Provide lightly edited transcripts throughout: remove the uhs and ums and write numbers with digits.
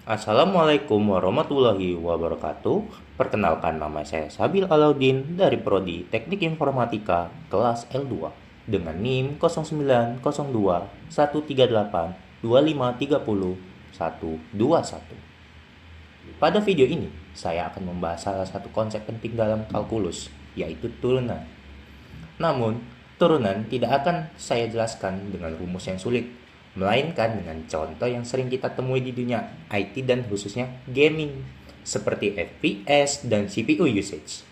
Assalamualaikum warahmatullahi wabarakatuh. Perkenalkan, nama saya Sabil Alaudin dari Prodi Teknik Informatika kelas L2 dengan NIM 09021382530121. Pada video ini, saya akan membahas salah satu konsep penting dalam kalkulus, yaitu turunan. Namun, turunan tidak akan saya jelaskan dengan rumus yang sulit, melainkan dengan contoh yang sering kita temui di dunia IT dan khususnya gaming, seperti FPS dan CPU usage.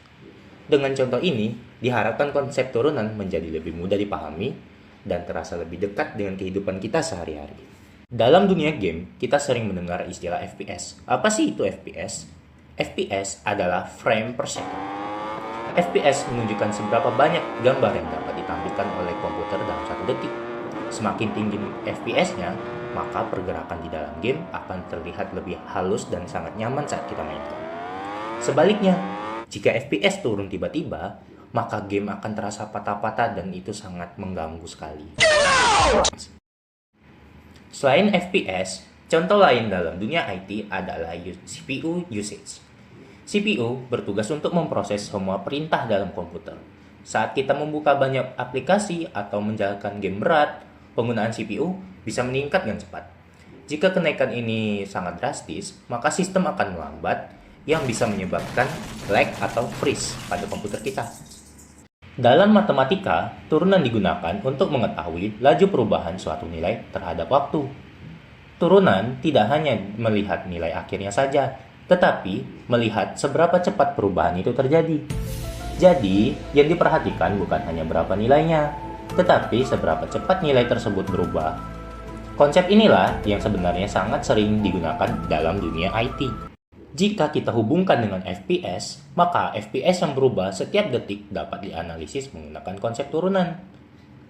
Dengan contoh ini, diharapkan konsep turunan menjadi lebih mudah dipahami dan terasa lebih dekat dengan kehidupan kita sehari-hari. Dalam dunia game, kita sering mendengar istilah FPS. Apa sih itu FPS? FPS adalah frame per second. FPS menunjukkan seberapa banyak gambar yang dapat ditampilkan oleh komputer dalam satu detik. Semakin tinggi FPS-nya, maka pergerakan di dalam game akan terlihat lebih halus dan sangat nyaman saat kita mainkan. Sebaliknya, jika FPS turun tiba-tiba, maka game akan terasa patah-patah dan itu sangat mengganggu sekali. Selain FPS, contoh lain dalam dunia IT adalah CPU usage. CPU bertugas untuk memproses semua perintah dalam komputer. Saat kita membuka banyak aplikasi atau menjalankan game berat, penggunaan CPU bisa meningkat dengan cepat. Jika kenaikan ini sangat drastis, maka sistem akan melambat yang bisa menyebabkan lag atau freeze pada komputer kita. Dalam matematika, turunan digunakan untuk mengetahui laju perubahan suatu nilai terhadap waktu. Turunan tidak hanya melihat nilai akhirnya saja, tetapi melihat seberapa cepat perubahan itu terjadi. Jadi, yang diperhatikan bukan hanya berapa nilainya, tetapi seberapa cepat nilai tersebut berubah. Konsep inilah yang sebenarnya sangat sering digunakan dalam dunia IT. Jika kita hubungkan dengan FPS, maka FPS yang berubah setiap detik dapat dianalisis menggunakan konsep turunan.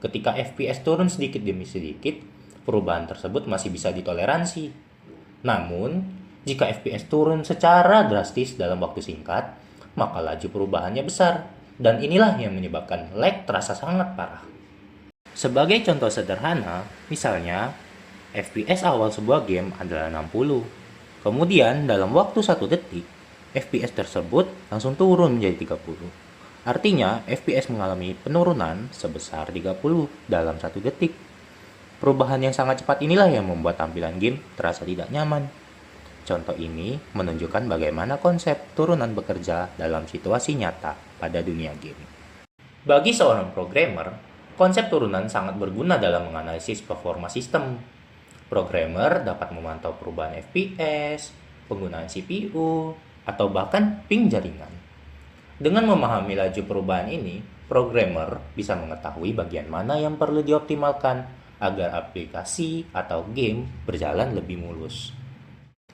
Ketika FPS turun sedikit demi sedikit, perubahan tersebut masih bisa ditoleransi. Namun, jika FPS turun secara drastis dalam waktu singkat, maka laju perubahannya besar, dan inilah yang menyebabkan lag terasa sangat parah. Sebagai contoh sederhana, misalnya FPS awal sebuah game adalah 60. Kemudian dalam waktu 1 detik, FPS tersebut langsung turun menjadi 30. Artinya FPS mengalami penurunan sebesar 30 dalam 1 detik. Perubahan yang sangat cepat inilah yang membuat tampilan game terasa tidak nyaman. Contoh ini menunjukkan bagaimana konsep turunan bekerja dalam situasi nyata pada dunia game. Bagi seorang programmer, konsep turunan sangat berguna dalam menganalisis performa sistem. Programmer dapat memantau perubahan FPS, penggunaan CPU, atau bahkan ping jaringan. Dengan memahami laju perubahan ini, programmer bisa mengetahui bagian mana yang perlu dioptimalkan agar aplikasi atau game berjalan lebih mulus.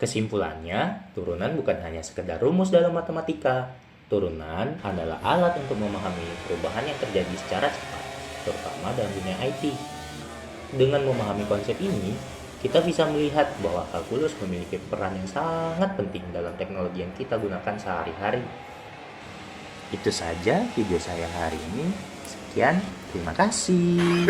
Kesimpulannya, turunan bukan hanya sekedar rumus dalam matematika. Turunan adalah alat untuk memahami perubahan yang terjadi secara cepat, terutama dalam dunia IT. Dengan memahami konsep ini, kita bisa melihat bahwa kalkulus memiliki peran yang sangat penting dalam teknologi yang kita gunakan sehari-hari. Itu saja video saya hari ini. Sekian, terima kasih.